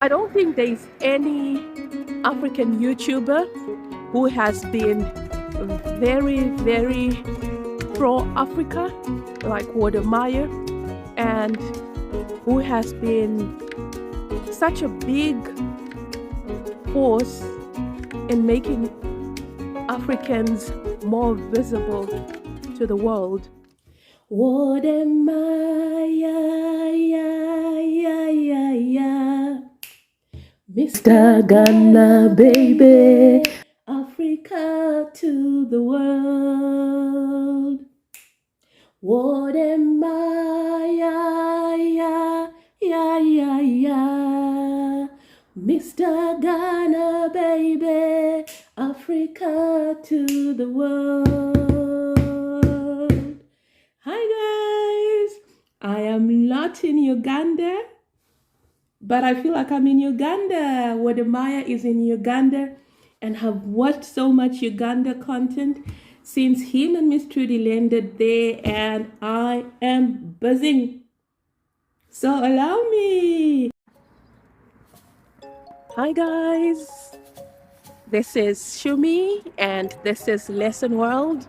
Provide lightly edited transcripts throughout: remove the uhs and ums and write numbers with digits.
I don't think there's any African YouTuber who has been very, very pro Africa, like Wode Maya, and who has been such a big force in making Africans more visible to the world. Wode Maya, ya, ya, ya, ya. Mr. Ghana, baby, Africa to the world. Wode Maya, ya, ya, ya, ya. Mr. Ghana, baby, Africa to the world. Hi guys, I am not in Uganda, but I feel like I'm in Uganda. Wode Maya is in Uganda and have watched so much Uganda content since him and Miss Trudy landed there, and I am buzzing. So allow me. Hi guys, this is Shumi and this is Lesson World.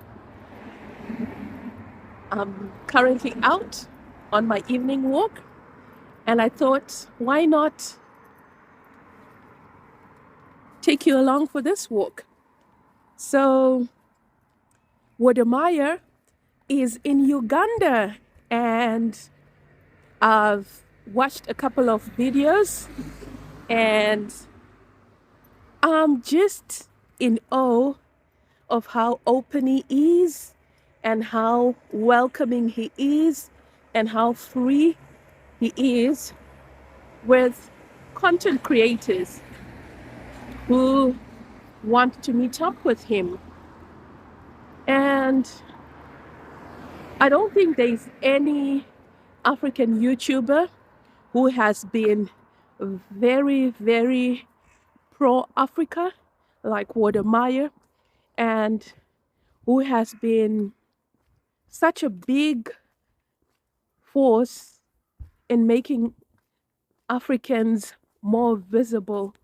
I'm currently out on my evening walk, and I thought, why not take you along for this walk? So Wode Maya is in Uganda, and I've watched a couple of videos, and I'm just in awe of how open he is and how welcoming he is and how free he is with content creators who want to meet up with him. And I don't think there's any African YouTuber who has been very, very pro Africa, like Wode Maya, and who has been such a big force in making Africans more visible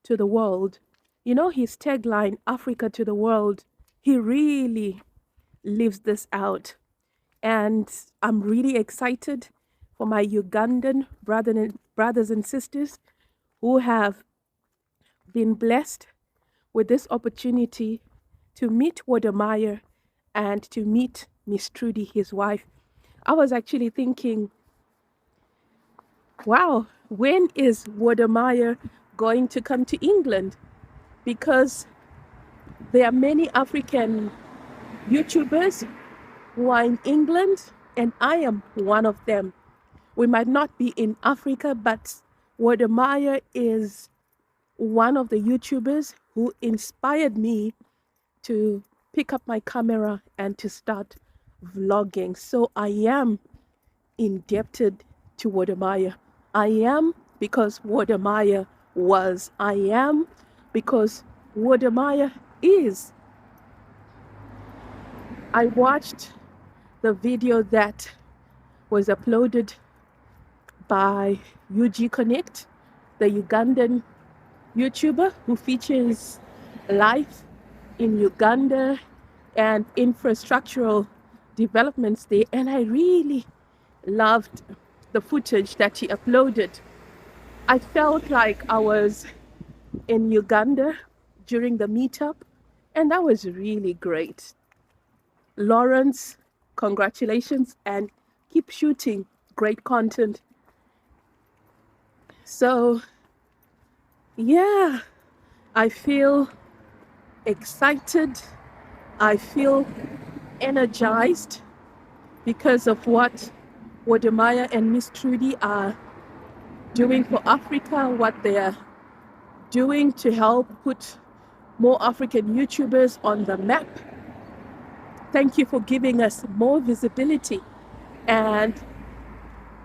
to the world. You know, his tagline, Africa to the world, he really lives this out. And I'm really excited for my Ugandan brothers and sisters who have been blessed with this opportunity to meet Wode Maya and to meet Miss Trudy, his wife. I was actually thinking, wow, when is Wode Maya going to come to England? Because there are many African YouTubers who are in England, and I am one of them. We might not be in Africa, but Wode Maya is one of the YouTubers who inspired me to pick up my camera and to start vlogging. So I am indebted to Wode Maya. I am because Wode Maya was. I am because Wode Maya is. I watched the video that was uploaded by UG Connect, the Ugandan YouTuber who features life in Uganda and infrastructural developments there. And I really loved the footage that he uploaded. I felt like I was in Uganda during the meetup, and that was really great. Lawrence, congratulations, and keep shooting great content. So, yeah, I feel excited. I feel energized because of what Wode Maya and Miss Trudy are doing for Africa, what they're doing to help put more African YouTubers on the map. Thank you for giving us more visibility. And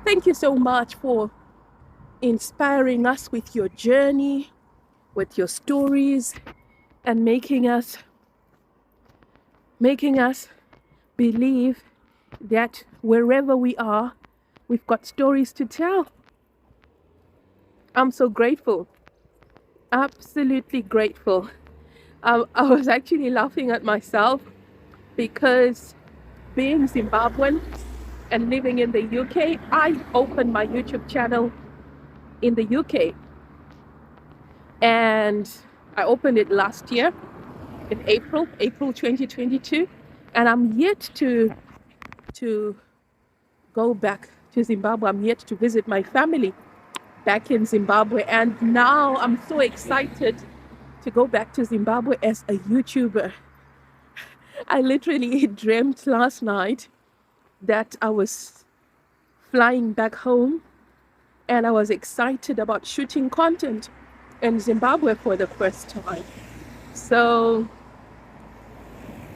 thank you so much for inspiring us with your journey, with your stories, and making us believe that wherever we are, we've got stories to tell. I'm so grateful, absolutely grateful. I was actually laughing at myself because being Zimbabwean and living in the UK, I opened my YouTube channel in the UK, and I opened it last year in April 2022, and I'm yet to go back to Zimbabwe. I'm yet to visit my family back in Zimbabwe, and now I'm so excited to go back to Zimbabwe as a YouTuber. I literally dreamt last night that I was flying back home, and I was excited about shooting content in Zimbabwe for the first time. So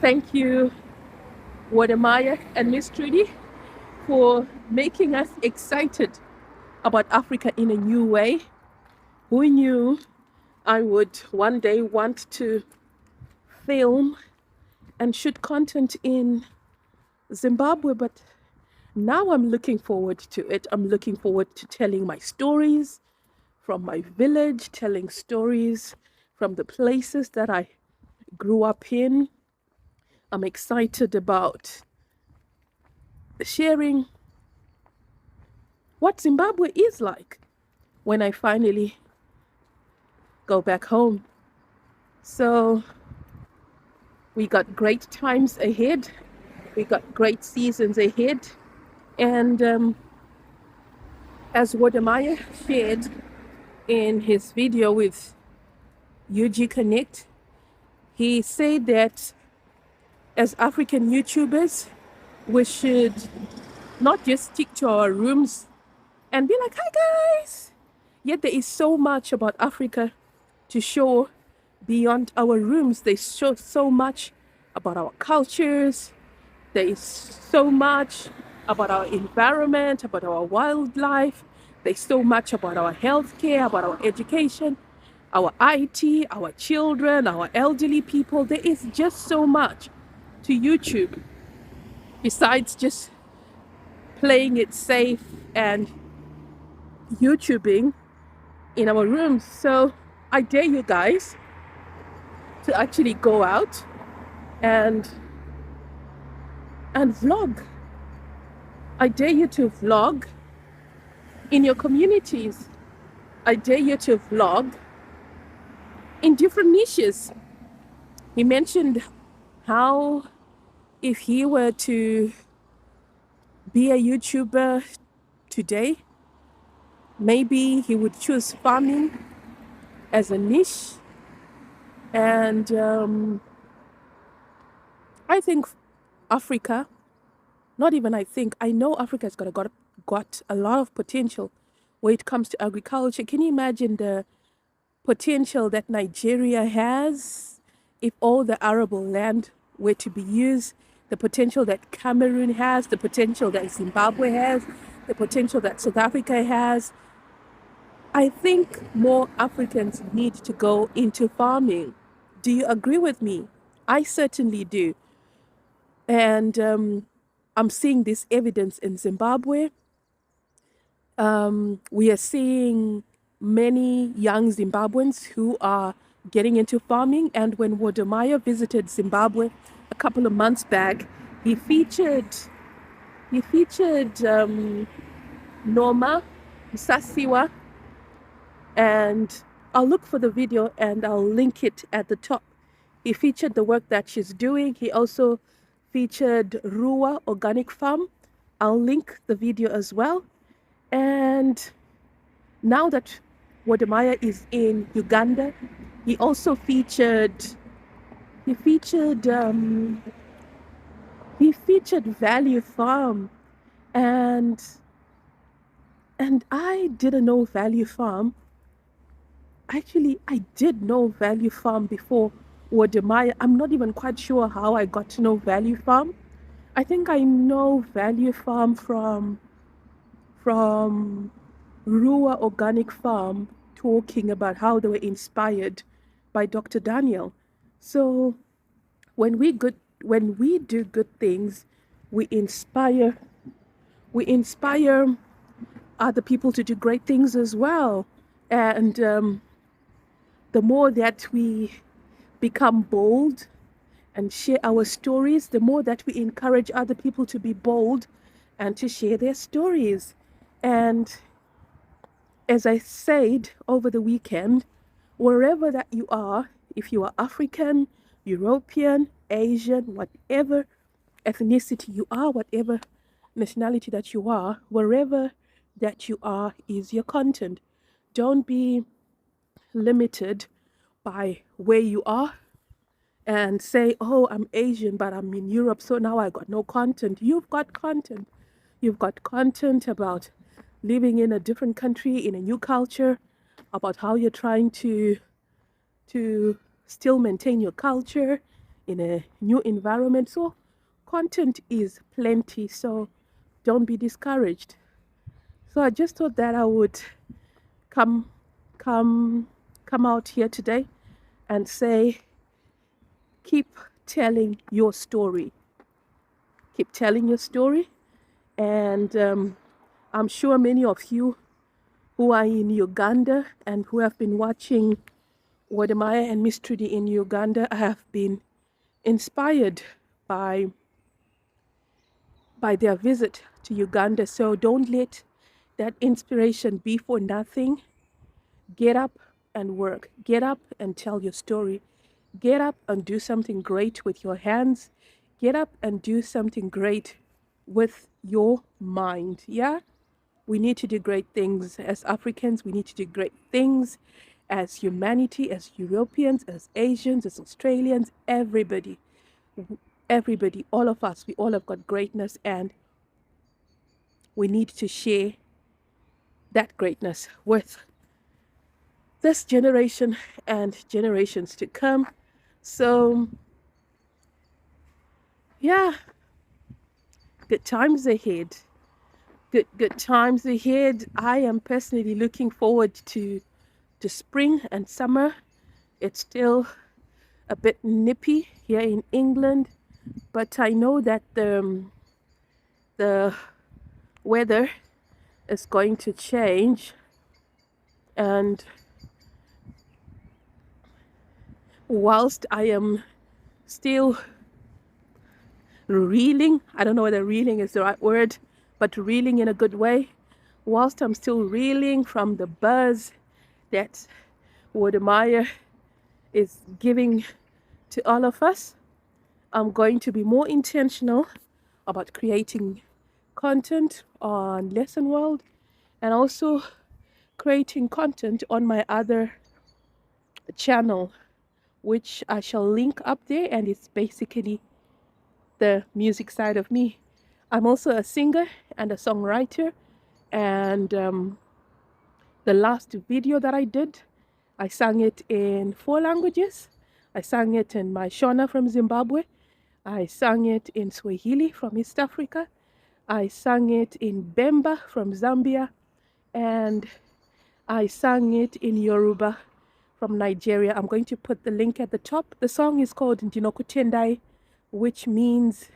thank you, Wode Maya and Miss Trudy, for making us excited about Africa in a new way. Who knew I would one day want to film and shoot content in Zimbabwe, but now I'm looking forward to it. I'm looking forward to telling my stories from my village, telling stories from the places that I grew up in. I'm excited about sharing what Zimbabwe is like when I finally go back home. So we got great times ahead. We got great seasons ahead. And as Wode Maya shared in his video with UG Connect, he said that as African YouTubers, we should not just stick to our rooms and be like, hi guys. Yet there is so much about Africa to show beyond our rooms. They show so much about our cultures. There is so much about our environment, about our wildlife. There's so much about our healthcare, about our education, our IT, our children, our elderly people. There is just so much to YouTube besides just playing it safe and YouTubing in our rooms. So I dare you guys to actually go out and vlog. I dare you to vlog in your communities. I dare you to vlog in different niches. He mentioned how if he were to be a YouTuber today, maybe he would choose farming as a niche. And I think Africa, not even I think, I know Africa's got a lot of potential when it comes to agriculture. Can you imagine the potential that Nigeria has if all the arable land were to be used, the potential that Cameroon has, the potential that Zimbabwe has, the potential that South Africa has? I think more Africans need to go into farming. Do you agree with me? I certainly do. And I'm seeing this evidence in Zimbabwe. We are seeing many young Zimbabweans who are getting into farming. And when Wode Maya visited Zimbabwe a couple of months back, he featured Norma Sasiwa, and I'll look for the video and I'll link it at the top. He featured the work that she's doing. He also featured Rua Organic Farm. I'll link the video as well. And now that Wode Maya is in Uganda, he also featured Value Farm, and I didn't know Value Farm. Actually, I did know Value Farm before Wode Maya. I'm not even quite sure how I got to know Value Farm. I think I know Value Farm from Rua Organic Farm talking about how they were inspired by Dr. Daniel. So when we do good things, we inspire other people to do great things as well. And the more that we become bold and share our stories, the more that we encourage other people to be bold and to share their stories. And as I said over the weekend, wherever that you are, if you are African, European, Asian, whatever ethnicity you are, whatever nationality that you are, wherever that you are is your content. Don't be limited by where you are and say, oh, I'm Asian, but I'm in Europe, so now I got no content. You've got content. You've got content about living in a different country, in a new culture, about how you're trying to still maintain your culture in a new environment. So content is plenty, so don't be discouraged. So I just thought that I would come come come out here today and say, keep telling your story. Keep telling your story. And I'm sure many of you who are in Uganda and who have been watching Wode Maya and Miss Trudy in Uganda have been inspired by their visit to Uganda. So don't let that inspiration be for nothing. Get up and work. Get up and tell your story. Get up and do something great with your hands. Get up and do something great with your mind. Yeah? We need to do great things as Africans. We need to do great things as humanity, as Europeans, as Asians, as Australians, everybody. Everybody, all of us, we all have got greatness, and we need to share that greatness with this generation and generations to come. So, yeah, good times ahead. Good times ahead. I am personally looking forward to spring and summer. It's still a bit nippy here in England, but I know that the weather is going to change, and whilst I am still reeling, I don't know whether reeling is the right word, but reeling in a good way, whilst I'm still reeling from the buzz that Wode Maya is giving to all of us, I'm going to be more intentional about creating content on Lesson World and also creating content on my other channel, which I shall link up there, and it's basically the music side of me. I'm also a singer and a songwriter, and the last video that I did, I sang it in 4 languages. I sang it in my Shona from Zimbabwe. I sang it in Swahili from East Africa. I sang it in Bemba from Zambia, and I sang it in Yoruba from Nigeria. I'm going to put the link at the top. The song is called Ndinokutendai, which means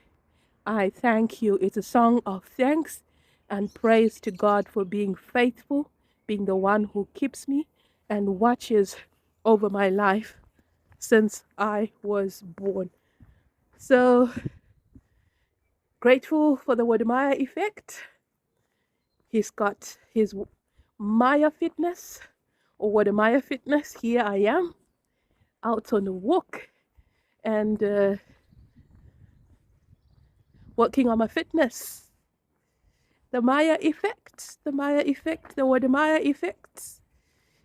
I thank you. It's a song of thanks and praise to God for being faithful, being the one who keeps me and watches over my life since I was born. So grateful for the Wode Maya effect. He's got his Maya fitness, or Wode Maya fitness. Here I am out on a walk and working on my fitness. The Maya effect, the Wode Maya effect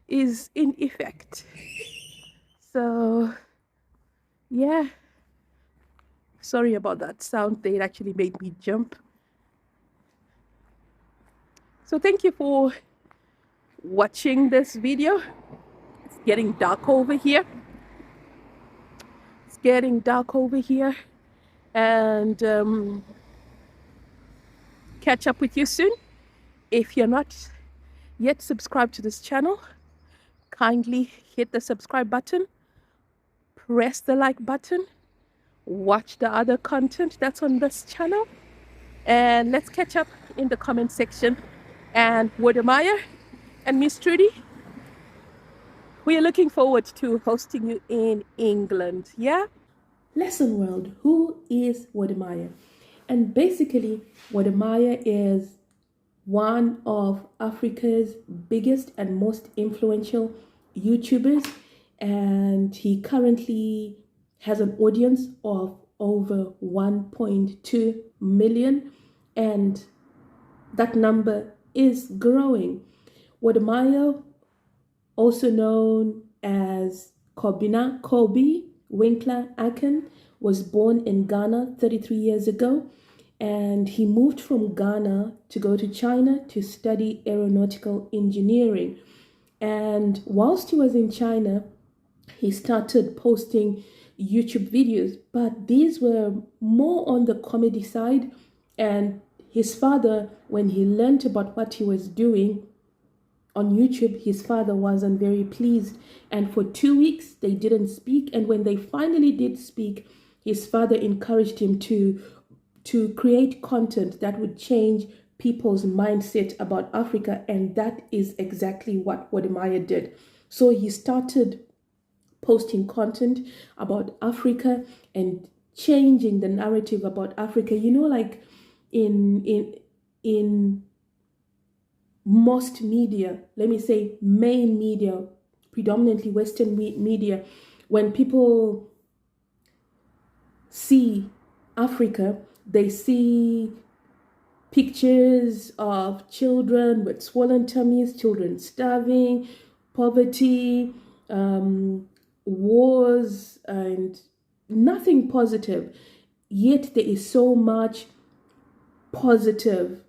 is in effect. So, yeah. Sorry about that sound. It actually made me jump. So thank you for watching this video. It's getting dark over here. It's getting dark over here. And catch up with you soon. If you're not yet subscribed to this channel, kindly hit the subscribe button, press the like button, watch the other content that's on this channel, and let's catch up in the comment section. And Wode Maya and Miss Trudy, We are looking forward to hosting you in England. Yeah? Lesson World, who is Wode Maya? And basically, Wode Maya is one of Africa's biggest and most influential YouTubers, and he currently has an audience of over 1.2 million, and that number is growing. Wode Maya, also known as Kobe Winkler Aken, was born in Ghana 33 years ago, and he moved from Ghana to go to China to study aeronautical engineering. And whilst he was in China, he started posting YouTube videos, but these were more on the comedy side. And his father, when he learned about what he was doing on YouTube, his father wasn't very pleased. And for 2 weeks, they didn't speak. And when they finally did speak, his father encouraged him to create content that would change people's mindset about Africa. And that is exactly what Wode Maya did. So he started posting content about Africa and changing the narrative about Africa. You know, like in most media, let me say main media, predominantly Western media, when people see Africa, they see pictures of children with swollen tummies, children starving, poverty, wars, and nothing positive. Yet there is so much positive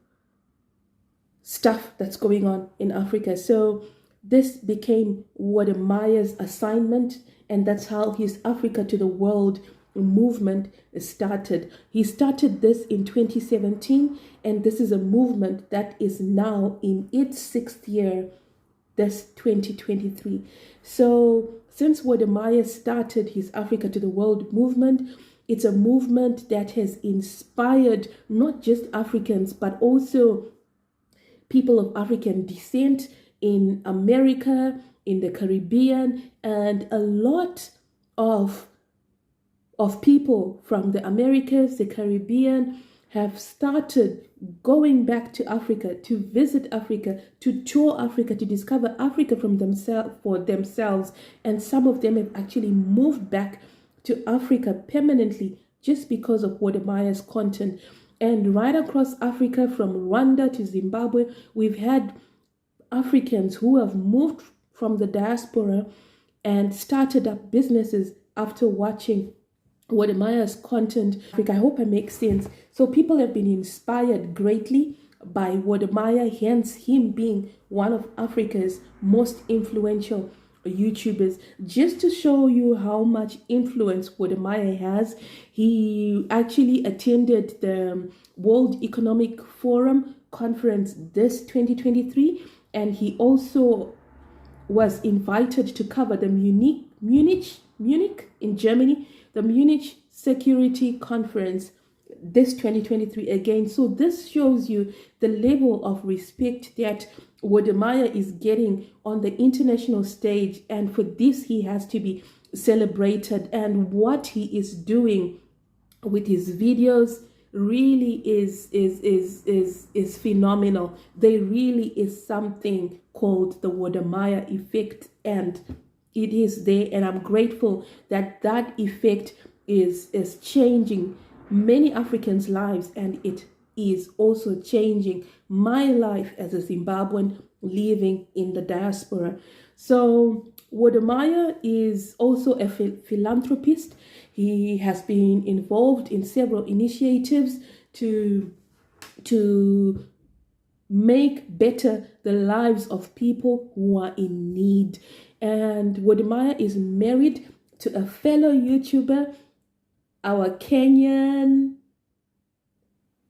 stuff that's going on in Africa. So this became Wode Maya's assignment, and that's how his Africa to the World movement started. He started this in 2017, and this is a movement that is now in its 6th year, this 2023. So since Wode Maya started his Africa to the World movement, it's a movement that has inspired not just Africans, but also people of African descent in America, in the Caribbean, and a lot of people from the Americas, the Caribbean, have started going back to Africa, to visit Africa, to tour Africa, to discover Africa for themselves. And some of them have actually moved back to Africa permanently just because of Wode Maya's content. And right across Africa, from Rwanda to Zimbabwe, we've had Africans who have moved from the diaspora and started up businesses after watching Wode Maya's content. I hope I make sense. So people have been inspired greatly by Wode Maya, hence him being one of Africa's most influential YouTubers. Just to show you how much influence Wode Maya has, he actually attended the World Economic Forum conference this 2023, and he also was invited to cover the Munich in Germany, the Munich Security Conference this 2023 again. So this shows you the level of respect that Wode Maya is getting on the international stage, and for this he has to be celebrated. And what he is doing with his videos really is phenomenal. There really is something called the Wode Maya effect, and it is there, and I'm grateful that that effect is changing many Africans' lives, and it is also changing my life as a Zimbabwean living in the diaspora. So Wode Maya is also a philanthropist. He has been involved in several initiatives to make better the lives of people who are in need. And Wode Maya is married to a fellow YouTuber, our Kenyan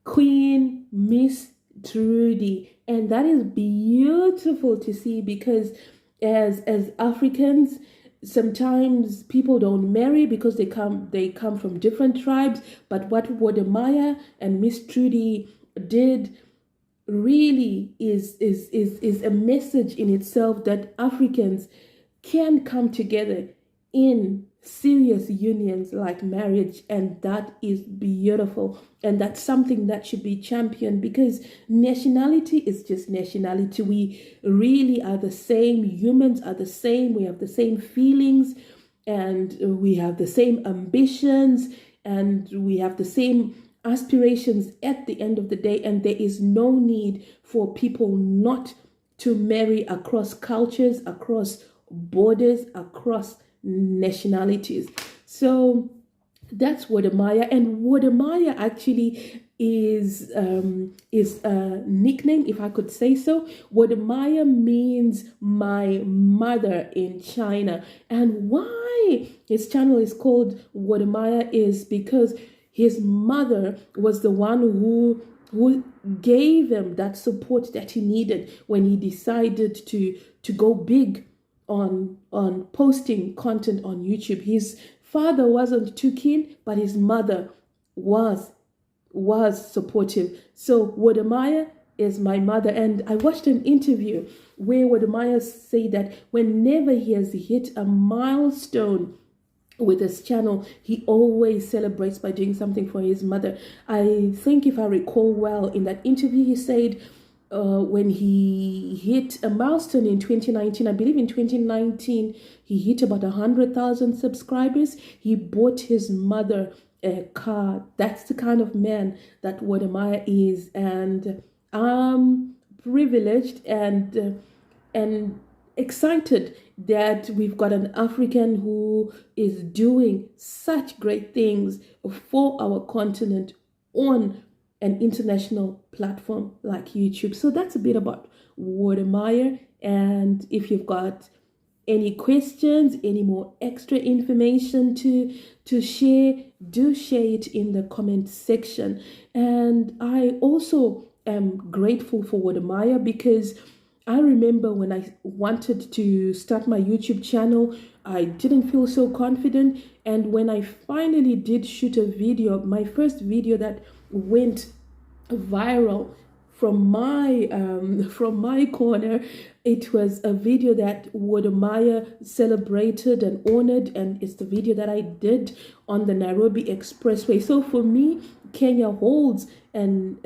queen, Miss Trudy. And that is beautiful to see, because as Africans, sometimes people don't marry because they come from different tribes. But what Wode Maya and Miss Trudy did really is a message in itself, that Africans can come together in serious unions like marriage, and that is beautiful, and that's something that should be championed, because nationality is just nationality. We really are the same. Humans are the same. We have the same feelings, and we have the same ambitions, and we have the same aspirations at the end of the day. And there is no need for people not to marry across cultures, across borders, across nationalities. So that's Wode Maya, and Wode Maya actually is a nickname, if I could say so. Wode Maya means my mother in China, and why his channel is called Wode Maya is because his mother was the one who gave him that support that he needed when he decided to go big on posting content on YouTube. His father wasn't too keen, but his mother was supportive. So Wode Maya is my mother. And I watched an interview where Wode Maya said that whenever he has hit a milestone with his channel, he always celebrates by doing something for his mother. I think, if I recall well, in that interview he said when he hit a milestone in 2019, I believe in 2019 he hit about 100,000 subscribers, he bought his mother a car. That's the kind of man that Wode Maya is, and I'm privileged and excited that we've got an African who is doing such great things for our continent on an international platform like YouTube. So that's a bit about Wode Maya. And if you've got any questions, any more extra information to share, do share it in the comment section. And I also am grateful for Wode Maya, because I remember when I wanted to start my YouTube channel, I didn't feel so confident. And when I finally did shoot a video, my first video that went viral from my corner, it was a video that Wode Maya celebrated and honored, and it's the video that I did on the Nairobi Expressway. So for me, Kenya holds an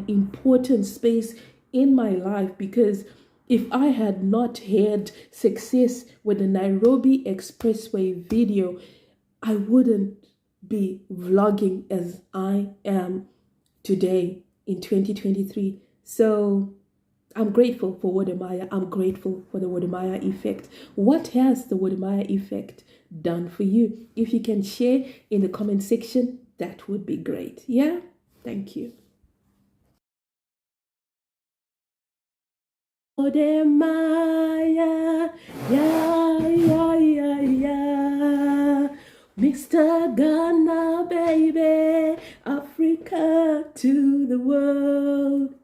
important space in my life, because if I had not had success with the Nairobi Expressway video, I wouldn't be vlogging as I am today in 2023. So I'm grateful for Wode Maya. I'm grateful for the Wode Maya effect. What has the Wode Maya effect done for you? If you can share in the comment section, that would be great. Yeah, thank you. Wode Maya, yeah, yeah, yeah, yeah. Mr. Ghana, baby, Africa to the world.